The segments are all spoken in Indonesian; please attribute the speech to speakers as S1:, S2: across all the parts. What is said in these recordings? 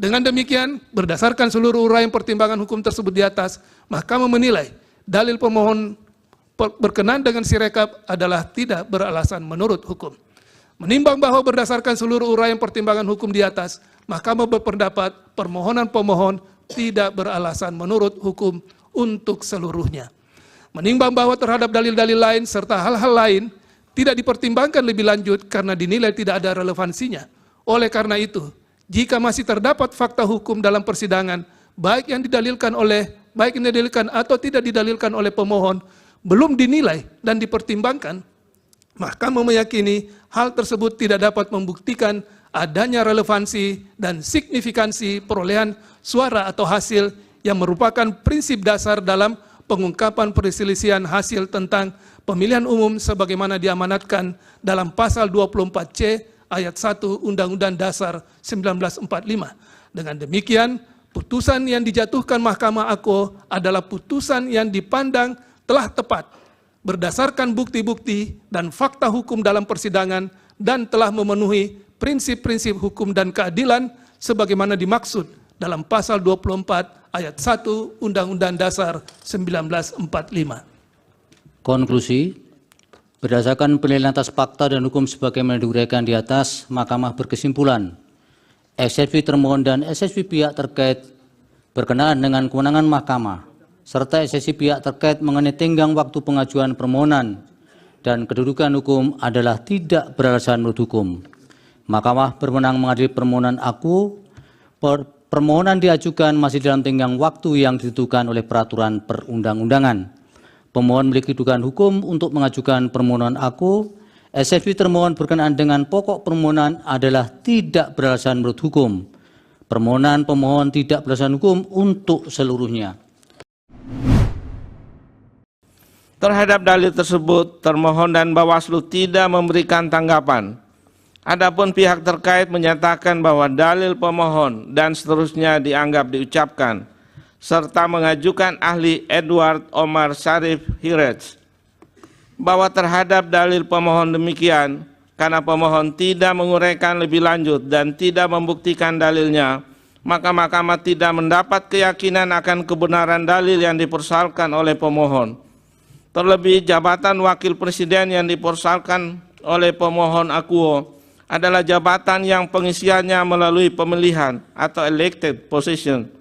S1: Dengan demikian, berdasarkan seluruh uraian pertimbangan hukum tersebut di atas, Mahkamah menilai dalil pemohon berkenaan dengan Sirekap adalah tidak beralasan menurut hukum. Menimbang bahwa berdasarkan seluruh uraian pertimbangan hukum di atas, Mahkamah berpendapat permohonan pemohon tidak beralasan menurut hukum untuk seluruhnya. Menimbang bahwa terhadap dalil-dalil lain serta hal-hal lain tidak dipertimbangkan lebih lanjut karena dinilai tidak ada relevansinya. Oleh karena itu, jika masih terdapat fakta hukum dalam persidangan, baik yang didalilkan atau tidak didalilkan oleh pemohon, belum dinilai dan dipertimbangkan, Mahkamah meyakini hal tersebut tidak dapat membuktikan adanya relevansi dan signifikansi perolehan suara atau hasil yang merupakan prinsip dasar dalam pengungkapan perselisihan hasil tentang pemilihan umum sebagaimana diamanatkan dalam pasal 24C ayat 1 Undang-Undang Dasar 1945. Dengan demikian, putusan yang dijatuhkan Mahkamah Ako adalah putusan yang dipandang telah tepat berdasarkan bukti-bukti dan fakta hukum dalam persidangan dan telah memenuhi prinsip-prinsip hukum dan keadilan sebagaimana dimaksud dalam pasal 24 ayat 1 Undang-Undang Dasar 1945.
S2: Konklusi, berdasarkan penilaian atas fakta dan hukum sebagaimana diuraikan di atas, Mahkamah berkesimpulan, eksepsi termohon dan eksepsi pihak terkait berkenaan dengan kewenangan Mahkamah, serta eksepsi pihak terkait mengenai tenggang waktu pengajuan permohonan dan kedudukan hukum adalah tidak beralasan menurut hukum. Mahkamah berwenang mengadili permohonan aku. Permohonan diajukan masih dalam tenggang waktu yang ditentukan oleh peraturan perundang-undangan. Pemohon memiliki dugaan hukum untuk mengajukan permohonan aku. Eksepsi termohon berkenaan dengan pokok permohonan adalah tidak beralasan menurut hukum. Permohonan pemohon tidak beralasan hukum untuk seluruhnya.
S3: Terhadap dalil tersebut, termohon dan Bawaslu tidak memberikan tanggapan. Adapun pihak terkait menyatakan bahwa dalil pemohon dan seterusnya dianggap diucapkan, serta mengajukan ahli Edward Omar Syarif Hiraj bahwa terhadap dalil pemohon demikian, karena pemohon tidak menguraikan lebih lanjut dan tidak membuktikan dalilnya, maka Mahkamah tidak mendapat keyakinan akan kebenaran dalil yang dipersoalkan oleh pemohon. Terlebih, jabatan Wakil Presiden yang dipersoalkan oleh pemohon akuo adalah jabatan yang pengisiannya melalui pemilihan atau elected position,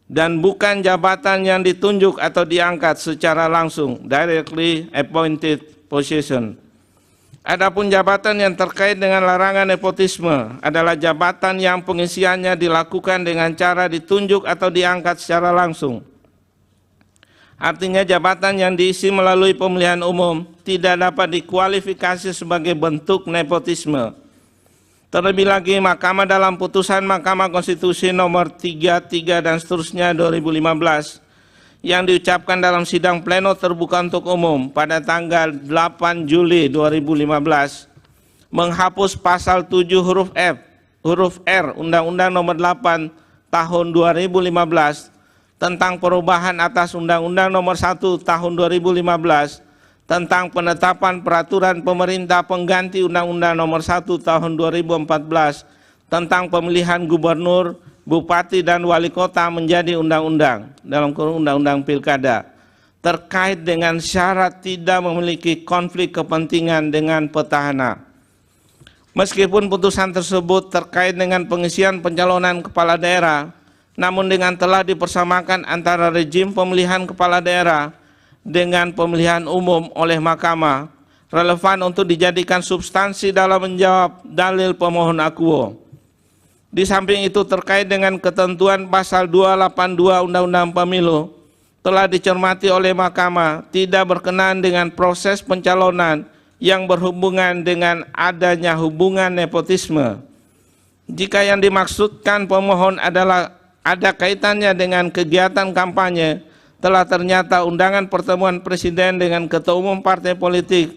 S3: dan bukan jabatan yang ditunjuk atau diangkat secara langsung, directly appointed position. Adapun jabatan yang terkait dengan larangan nepotisme adalah jabatan yang pengisiannya dilakukan dengan cara ditunjuk atau diangkat secara langsung. Artinya jabatan yang diisi melalui pemilihan umum tidak dapat dikualifikasi sebagai bentuk nepotisme. Terlebih lagi, Mahkamah dalam putusan Mahkamah Konstitusi nomor 33 dan seterusnya 2015 yang diucapkan dalam sidang pleno terbuka untuk umum pada tanggal 8 Juli 2015 menghapus pasal 7 huruf R Undang-Undang nomor 8 tahun 2015 tentang perubahan atas Undang-Undang nomor 1 tahun 2015 tentang penetapan peraturan pemerintah pengganti Undang-Undang nomor 1 tahun 2014 tentang pemilihan gubernur, bupati dan wali kota menjadi undang-undang dalam kurung undang-undang pilkada terkait dengan syarat tidak memiliki konflik kepentingan dengan petahana. Meskipun putusan tersebut terkait dengan pengisian pencalonan kepala daerah, namun dengan telah dipersamakan antara rezim pemilihan kepala daerah dengan pemilihan umum oleh Mahkamah, relevan untuk dijadikan substansi dalam menjawab dalil pemohon akuo. Di samping itu, terkait dengan ketentuan pasal 282 Undang-Undang Pemilu telah dicermati oleh Mahkamah tidak berkenaan dengan proses pencalonan yang berhubungan dengan adanya hubungan nepotisme. Jika yang dimaksudkan pemohon adalah ada kaitannya dengan kegiatan kampanye, telah ternyata undangan pertemuan Presiden dengan Ketua Umum Partai Politik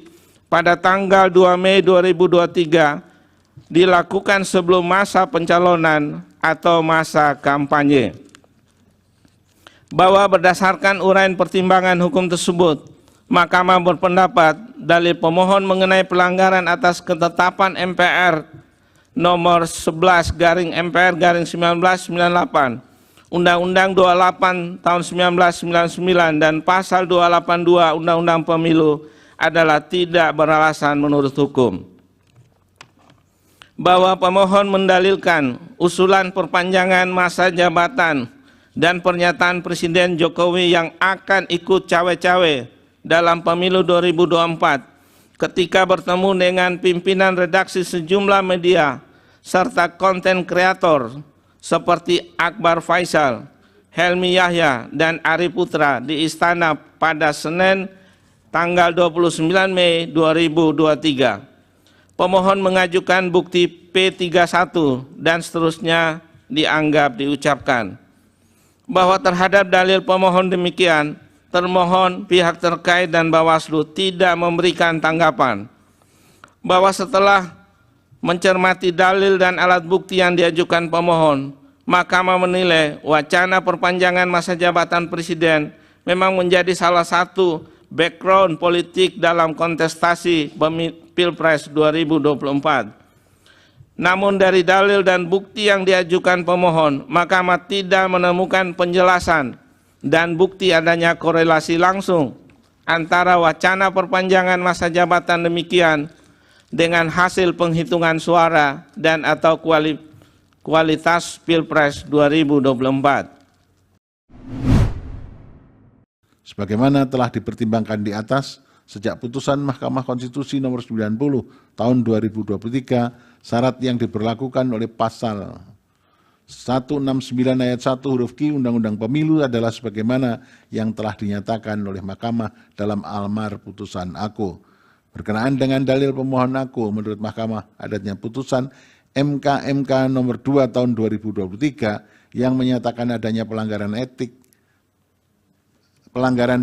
S3: pada tanggal 2 Mei 2023 dilakukan sebelum masa pencalonan atau masa kampanye. Bahwa berdasarkan uraian pertimbangan hukum tersebut, Mahkamah berpendapat dalil pemohon mengenai pelanggaran atas ketetapan MPR nomor 11/MPR/1998, Undang-Undang 28 tahun 1999 dan pasal 282 Undang-Undang Pemilu adalah tidak beralasan menurut hukum. Bahwa pemohon mendalilkan usulan perpanjangan masa jabatan dan pernyataan Presiden Jokowi yang akan ikut cawe-cawe dalam pemilu 2024 ketika bertemu dengan pimpinan redaksi sejumlah media serta konten kreator seperti Akbar Faisal, Helmi Yahya, dan Ari Putra di Istana pada Senin tanggal 29 Mei 2023. Pemohon mengajukan bukti P31 dan seterusnya dianggap diucapkan. Bahwa terhadap dalil pemohon demikian, termohon, pihak terkait dan Bawaslu tidak memberikan tanggapan. Bahwa setelah mencermati dalil dan alat bukti yang diajukan pemohon, Mahkamah menilai wacana perpanjangan masa jabatan Presiden memang menjadi salah satu background politik dalam kontestasi Pilpres 2024. Namun dari dalil dan bukti yang diajukan pemohon, Mahkamah tidak menemukan penjelasan dan bukti adanya korelasi langsung antara wacana perpanjangan masa jabatan demikian dengan hasil penghitungan suara dan atau kualitas Pilpres 2024.
S4: Sebagaimana telah dipertimbangkan di atas, sejak putusan Mahkamah Konstitusi nomor 90 tahun 2023, syarat yang diberlakukan oleh pasal 169 ayat 1 huruf Q Undang-Undang Pemilu adalah sebagaimana yang telah dinyatakan oleh Mahkamah dalam almar putusan aku. Berkenaan dengan dalil pemohon aku, menurut Mahkamah adanya putusan MK nomor 2 tahun 2023 yang menyatakan adanya pelanggaran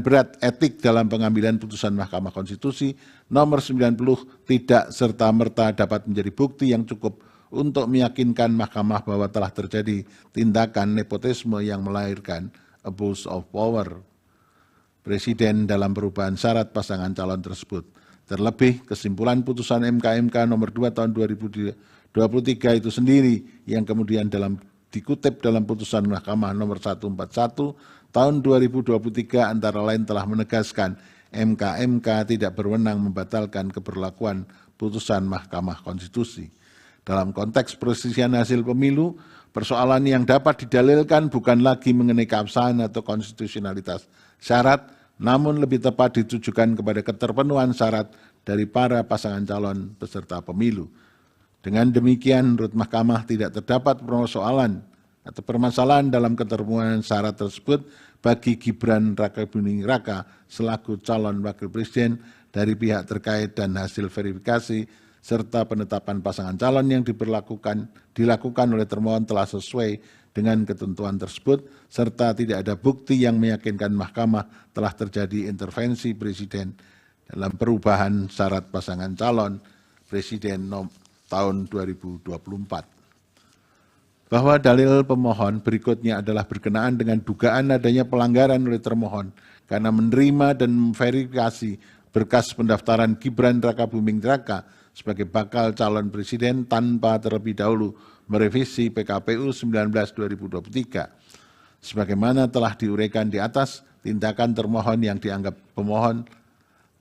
S4: berat etik dalam pengambilan putusan Mahkamah Konstitusi nomor 90 tidak serta-merta dapat menjadi bukti yang cukup untuk meyakinkan Mahkamah bahwa telah terjadi tindakan nepotisme yang melahirkan abuse of power Presiden dalam perubahan syarat pasangan calon tersebut. Terlebih, kesimpulan putusan MK nomor 2 tahun 2023 itu sendiri yang kemudian dikutip dalam putusan Mahkamah nomor 141 tahun 2023 antara lain telah menegaskan MK tidak berwenang membatalkan keberlakuan putusan Mahkamah Konstitusi. Dalam konteks perselisihan hasil pemilu, persoalan yang dapat didalilkan bukan lagi mengenai keabsahan atau konstitusionalitas syarat, namun lebih tepat ditujukan kepada keterpenuhan syarat dari para pasangan calon peserta pemilu. Dengan demikian, menurut Mahkamah tidak terdapat persoalan atau permasalahan dalam keterpenuhan syarat tersebut bagi Gibran Rakabuming Raka selaku calon wakil presiden dari pihak terkait dan hasil verifikasi serta penetapan pasangan calon yang dilakukan oleh termohon telah sesuai dengan ketentuan tersebut serta tidak ada bukti yang meyakinkan Mahkamah telah terjadi intervensi Presiden dalam perubahan syarat pasangan calon Presiden tahun 2024. Bahwa dalil pemohon berikutnya adalah berkenaan dengan dugaan adanya pelanggaran oleh termohon karena menerima dan memverifikasi berkas pendaftaran Gibran Rakabuming Raka sebagai bakal calon presiden tanpa terlebih dahulu merevisi PKPU 19/2023. Sebagaimana telah diuraikan di atas, tindakan termohon yang dianggap pemohon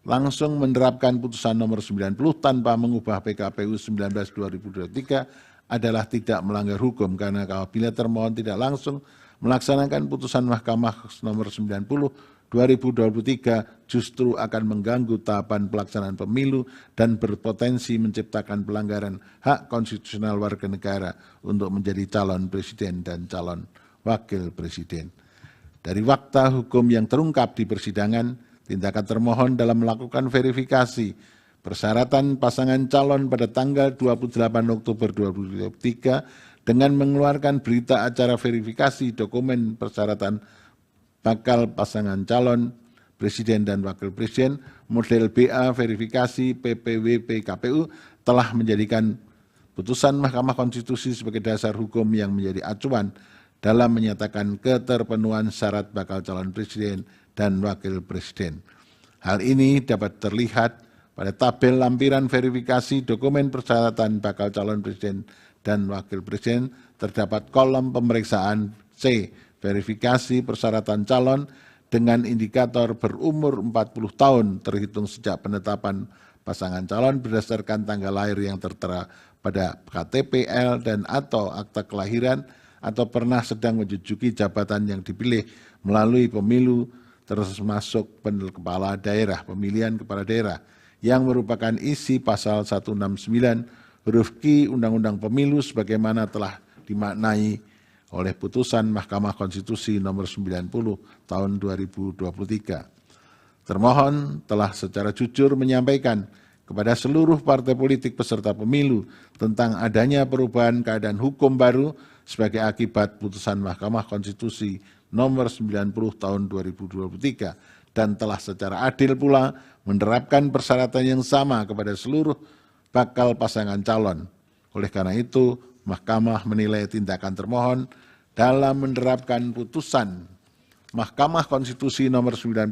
S4: langsung menerapkan putusan nomor 90 tanpa mengubah PKPU 19/2023 adalah tidak melanggar hukum karena apabila termohon tidak langsung melaksanakan putusan Mahkamah nomor 90/2023 justru akan mengganggu tahapan pelaksanaan pemilu dan berpotensi menciptakan pelanggaran hak konstitusional warga negara untuk menjadi calon presiden dan calon wakil presiden. Dari fakta hukum yang terungkap di persidangan, tindakan termohon dalam melakukan verifikasi persyaratan pasangan calon pada tanggal 28 Oktober 2023 dengan mengeluarkan berita acara verifikasi dokumen persyaratan bakal pasangan calon presiden dan wakil presiden model BA verifikasi PPWP KPU telah menjadikan putusan Mahkamah Konstitusi sebagai dasar hukum yang menjadi acuan dalam menyatakan keterpenuhan syarat bakal calon presiden dan wakil presiden. Hal ini dapat terlihat pada tabel lampiran verifikasi dokumen persyaratan bakal calon presiden dan wakil presiden terdapat kolom pemeriksaan C. Verifikasi persyaratan calon dengan indikator berumur 40 tahun terhitung sejak penetapan pasangan calon berdasarkan tanggal lahir yang tertera pada KTP-L dan atau akta kelahiran atau pernah sedang menduduki jabatan yang dipilih melalui pemilu termasuk kepala daerah, pemilihan kepala daerah yang merupakan isi pasal 169 huruf Q Undang-Undang Pemilu sebagaimana telah dimaknai oleh putusan Mahkamah Konstitusi nomor 90 tahun 2023. Termohon telah secara jujur menyampaikan kepada seluruh partai politik peserta pemilu tentang adanya perubahan keadaan hukum baru sebagai akibat putusan Mahkamah Konstitusi nomor 90 tahun 2023 dan telah secara adil pula menerapkan persyaratan yang sama kepada seluruh bakal pasangan calon. Oleh karena itu, Mahkamah menilai tindakan termohon dalam menerapkan putusan Mahkamah Konstitusi nomor 90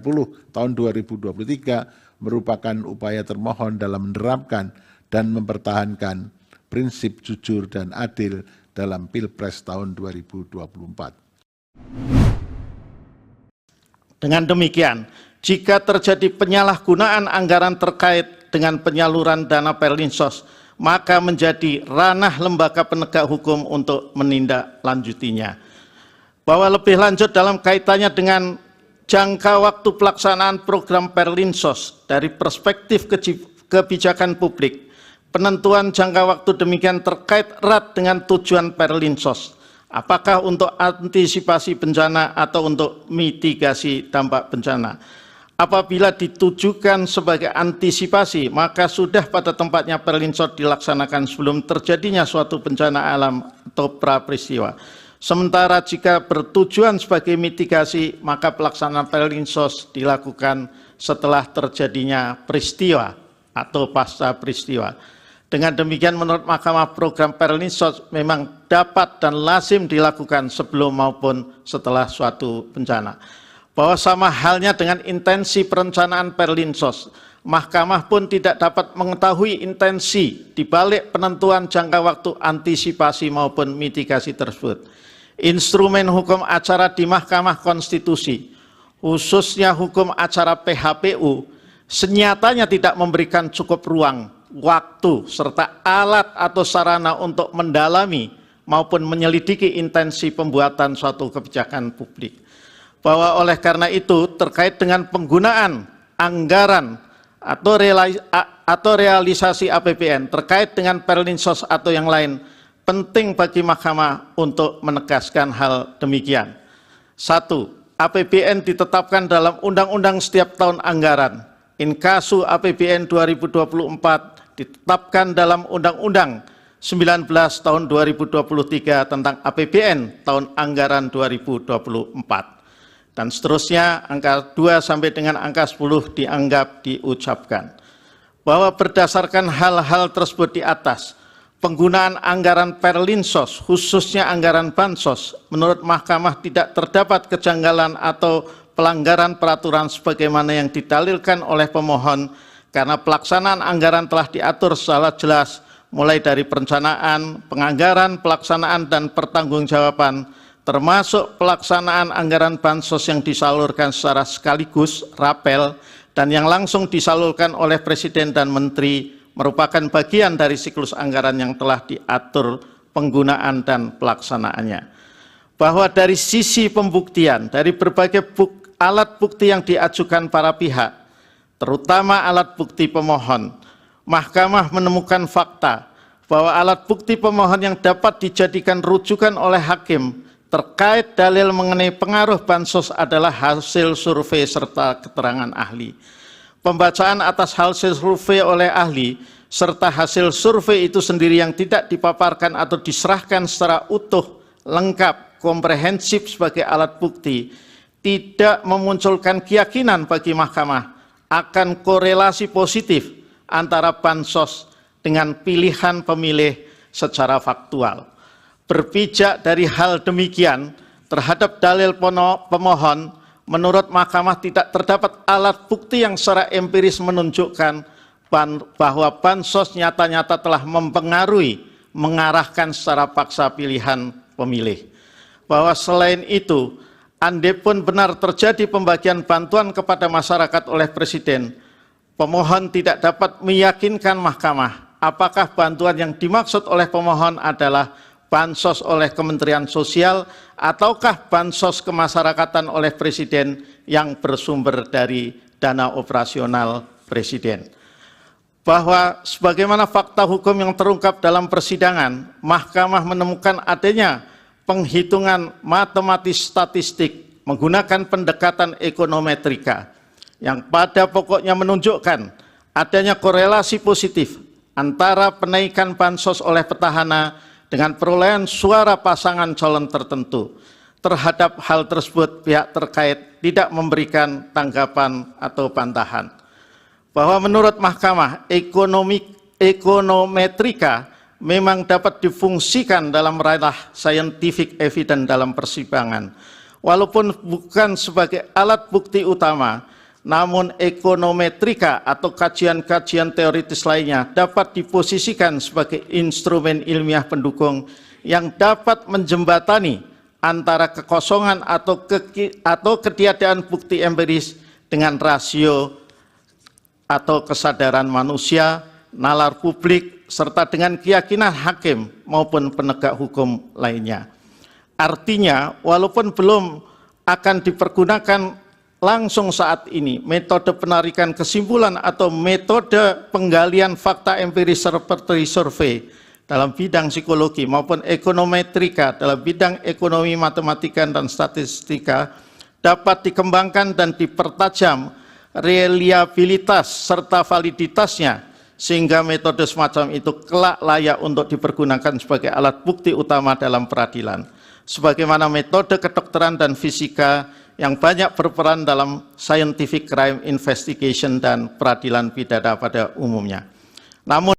S4: tahun 2023 merupakan upaya termohon dalam menerapkan dan mempertahankan prinsip jujur dan adil dalam Pilpres tahun 2024.
S5: Dengan demikian, jika terjadi penyalahgunaan anggaran terkait dengan penyaluran dana Perlinsos, maka menjadi ranah lembaga penegak hukum untuk menindaklanjutinya. Bahwa lebih lanjut dalam kaitannya dengan jangka waktu pelaksanaan program Perlinsos dari perspektif kebijakan publik, penentuan jangka waktu demikian terkait erat dengan tujuan Perlinsos. Apakah untuk antisipasi bencana atau untuk mitigasi dampak bencana? Apabila ditujukan sebagai antisipasi, maka sudah pada tempatnya Perlinsos dilaksanakan sebelum terjadinya suatu bencana alam atau pra-peristiwa. Sementara jika bertujuan sebagai mitigasi, maka pelaksanaan Perlinsos dilakukan setelah terjadinya peristiwa atau pasca peristiwa. Dengan demikian menurut Mahkamah program Perlinsos memang dapat dan lazim dilakukan sebelum maupun setelah suatu bencana. Bahwa sama halnya dengan intensi perencanaan Perlinsos, Mahkamah pun tidak dapat mengetahui intensi di balik penentuan jangka waktu antisipasi maupun mitigasi tersebut. Instrumen hukum acara di Mahkamah Konstitusi, khususnya hukum acara PHPU, senyatanya tidak memberikan cukup ruang, waktu, serta alat atau sarana untuk mendalami maupun menyelidiki intensi pembuatan suatu kebijakan publik. Bahwa oleh karena itu terkait dengan penggunaan anggaran atau realisasi APBN terkait dengan Perlinsos atau yang lain, penting bagi Mahkamah untuk menegaskan hal demikian. 1. APBN ditetapkan dalam undang-undang setiap tahun anggaran. Inkasu APBN 2024 ditetapkan dalam Undang-Undang 19 tahun 2023 tentang APBN tahun anggaran 2024. Dan seterusnya angka 2 sampai dengan angka 10 dianggap diucapkan. Bahwa berdasarkan hal-hal tersebut di atas, penggunaan anggaran Perlinsos, khususnya anggaran Bansos, menurut Mahkamah tidak terdapat kejanggalan atau pelanggaran peraturan sebagaimana yang didalilkan oleh pemohon, karena pelaksanaan anggaran telah diatur secara jelas, mulai dari perencanaan, penganggaran, pelaksanaan, dan pertanggungjawaban, termasuk pelaksanaan anggaran Bansos yang disalurkan secara sekaligus, rapel, dan yang langsung disalurkan oleh Presiden dan Menteri, merupakan bagian dari siklus anggaran yang telah diatur penggunaan dan pelaksanaannya. Bahwa dari sisi pembuktian, dari berbagai alat bukti yang diajukan para pihak, terutama alat bukti pemohon, Mahkamah menemukan fakta bahwa alat bukti pemohon yang dapat dijadikan rujukan oleh hakim terkait dalil mengenai pengaruh Bansos adalah hasil survei serta keterangan ahli. Pembacaan atas hasil survei oleh ahli serta hasil survei itu sendiri yang tidak dipaparkan atau diserahkan secara utuh, lengkap, komprehensif sebagai alat bukti, tidak memunculkan keyakinan bagi Mahkamah akan korelasi positif antara Bansos dengan pilihan pemilih secara faktual. Berpijak dari hal demikian terhadap dalil pemohon, menurut Mahkamah tidak terdapat alat bukti yang secara empiris menunjukkan bahwa bansos nyata-nyata telah mempengaruhi, mengarahkan secara paksa pilihan pemilih. Bahwa selain itu, andai-pun benar terjadi pembagian bantuan kepada masyarakat oleh Presiden, pemohon tidak dapat meyakinkan Mahkamah apakah bantuan yang dimaksud oleh pemohon adalah bansos oleh Kementerian Sosial ataukah bansos kemasyarakatan oleh Presiden yang bersumber dari dana operasional Presiden. Bahwa sebagaimana fakta hukum yang terungkap dalam persidangan, Mahkamah menemukan adanya penghitungan matematis statistik menggunakan pendekatan ekonometrika yang pada pokoknya menunjukkan adanya korelasi positif antara penaikan bansos oleh petahana dengan perolehan suara pasangan calon tertentu. Terhadap hal tersebut, pihak terkait tidak memberikan tanggapan atau bantahan. Bahwa menurut Mahkamah, ekonometrika memang dapat difungsikan dalam ranah scientific evidence dalam persidangan. Walaupun bukan sebagai alat bukti utama, namun ekonometrika atau kajian-kajian teoritis lainnya dapat diposisikan sebagai instrumen ilmiah pendukung yang dapat menjembatani antara kekosongan atau ketiadaan bukti empiris dengan rasio atau kesadaran manusia, nalar publik, serta dengan keyakinan hakim maupun penegak hukum lainnya. Artinya, walaupun belum akan dipergunakan langsung saat ini, metode penarikan kesimpulan atau metode penggalian fakta empiris seperti survei dalam bidang psikologi maupun ekonometrika dalam bidang ekonomi, matematika, dan statistika dapat dikembangkan dan dipertajam reliabilitas serta validitasnya sehingga metode semacam itu kelak layak untuk dipergunakan sebagai alat bukti utama dalam peradilan. Sebagaimana metode kedokteran dan fisika yang banyak berperan dalam scientific crime investigation dan peradilan pidana pada umumnya. Namun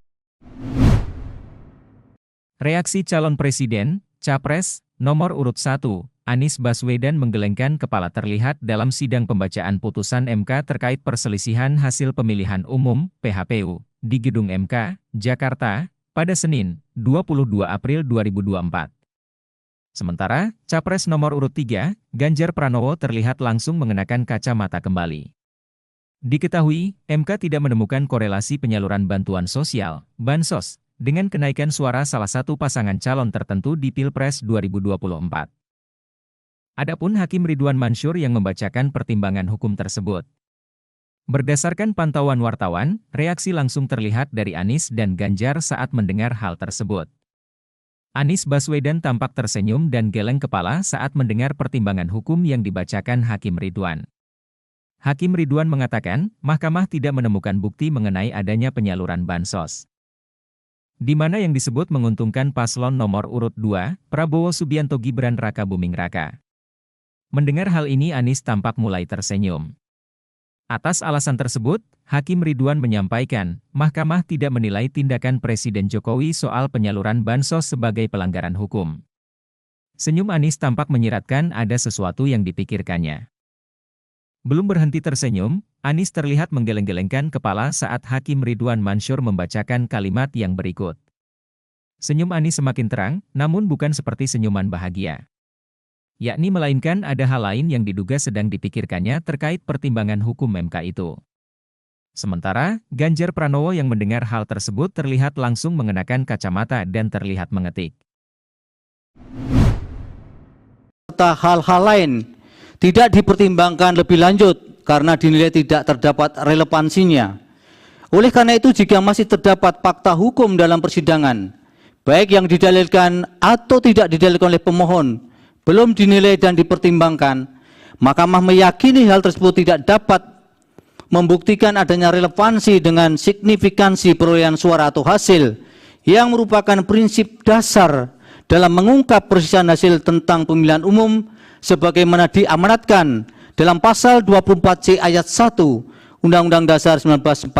S6: reaksi calon presiden, Capres, nomor urut 1, Anies Baswedan menggelengkan kepala terlihat dalam sidang pembacaan putusan MK terkait perselisihan hasil pemilihan umum, PHPU, di Gedung MK, Jakarta, pada Senin, 22 April 2024. Sementara, Capres nomor urut 3, Ganjar Pranowo terlihat langsung mengenakan kacamata kembali. Diketahui, MK tidak menemukan korelasi penyaluran bantuan sosial, bansos, dengan kenaikan suara salah satu pasangan calon tertentu di Pilpres 2024. Adapun Hakim Ridwan Mansur yang membacakan pertimbangan hukum tersebut. Berdasarkan pantauan wartawan, reaksi langsung terlihat dari Anies dan Ganjar saat mendengar hal tersebut. Anies Baswedan tampak tersenyum dan geleng kepala saat mendengar pertimbangan hukum yang dibacakan Hakim Ridwan. Hakim Ridwan mengatakan, Mahkamah tidak menemukan bukti mengenai adanya penyaluran bansos, di mana yang disebut menguntungkan paslon nomor urut 2, Prabowo Subianto Gibran Raka Buming Raka. Mendengar hal ini Anies tampak mulai tersenyum. Atas alasan tersebut, Hakim Ridwan menyampaikan, Mahkamah tidak menilai tindakan Presiden Jokowi soal penyaluran bansos sebagai pelanggaran hukum. Senyum Anies tampak menyiratkan ada sesuatu yang dipikirkannya. Belum berhenti tersenyum, Anies terlihat menggeleng-gelengkan kepala saat Hakim Ridwan Mansur membacakan kalimat yang berikut. Senyum Anies semakin terang, namun bukan seperti senyuman bahagia. Yakni melainkan ada hal lain yang diduga sedang dipikirkannya terkait pertimbangan hukum MK itu. Sementara, Ganjar Pranowo yang mendengar hal tersebut terlihat langsung mengenakan kacamata dan terlihat mengetik.
S2: Serta hal-hal lain tidak dipertimbangkan lebih lanjut karena dinilai tidak terdapat relevansinya. Oleh karena itu, jika masih terdapat fakta hukum dalam persidangan, baik yang didalilkan atau tidak didalilkan oleh pemohon, belum dinilai dan dipertimbangkan, Mahkamah meyakini hal tersebut tidak dapat membuktikan adanya relevansi dengan signifikansi perolehan suara atau hasil yang merupakan prinsip dasar dalam mengungkap perselisihan hasil tentang pemilihan umum sebagaimana diamanatkan dalam pasal 24C ayat 1 Undang-Undang Dasar 1945.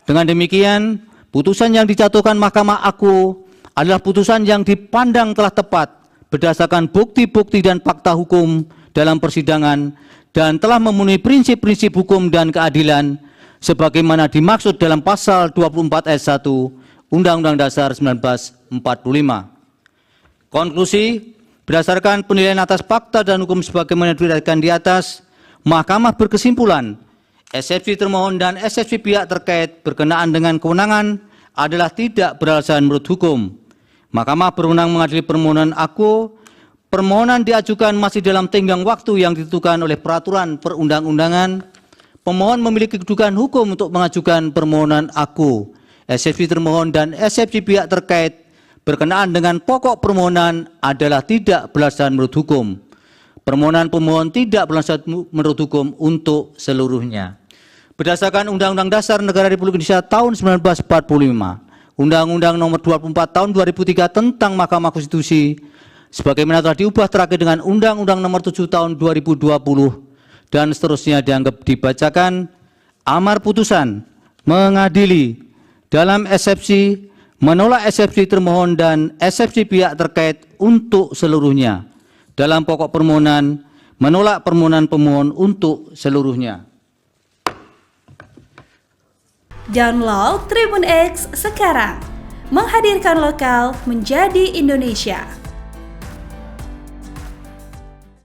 S2: Dengan demikian, putusan yang dijatuhkan Mahkamah Aku adalah putusan yang dipandang telah tepat berdasarkan bukti-bukti dan fakta hukum dalam persidangan dan telah memenuhi prinsip-prinsip hukum dan keadilan sebagaimana dimaksud dalam pasal 24 ayat 1 Undang-Undang Dasar 1945. Konklusi, berdasarkan penilaian atas fakta dan hukum sebagaimana diuraikan di atas, Mahkamah berkesimpulan eksepsi termohon dan eksepsi pihak terkait berkenaan dengan kewenangan adalah tidak beralasan menurut hukum. Mahkamah berwenang mengadili permohonan aku. Permohonan diajukan masih dalam tenggang waktu yang ditentukan oleh peraturan perundang-undangan. Pemohon memiliki kedudukan hukum untuk mengajukan permohonan aku. Eksepsi termohon dan eksepsi pihak terkait berkenaan dengan pokok permohonan adalah tidak beralasan menurut hukum. Permohonan pemohon tidak beralasan menurut hukum untuk seluruhnya. Berdasarkan Undang-Undang Dasar Negara Republik Indonesia tahun 1945, Undang-Undang Nomor 24 Tahun 2003 tentang Mahkamah Konstitusi, sebagaimana telah diubah terakhir dengan Undang-Undang Nomor 7 Tahun 2020 dan seterusnya dianggap dibacakan, amar putusan mengadili dalam eksepsi, menolak eksepsi termohon dan eksepsi pihak terkait untuk seluruhnya. Dalam pokok permohonan, menolak permohonan pemohon untuk seluruhnya.
S7: Download Tribun X sekarang, menghadirkan lokal menjadi Indonesia.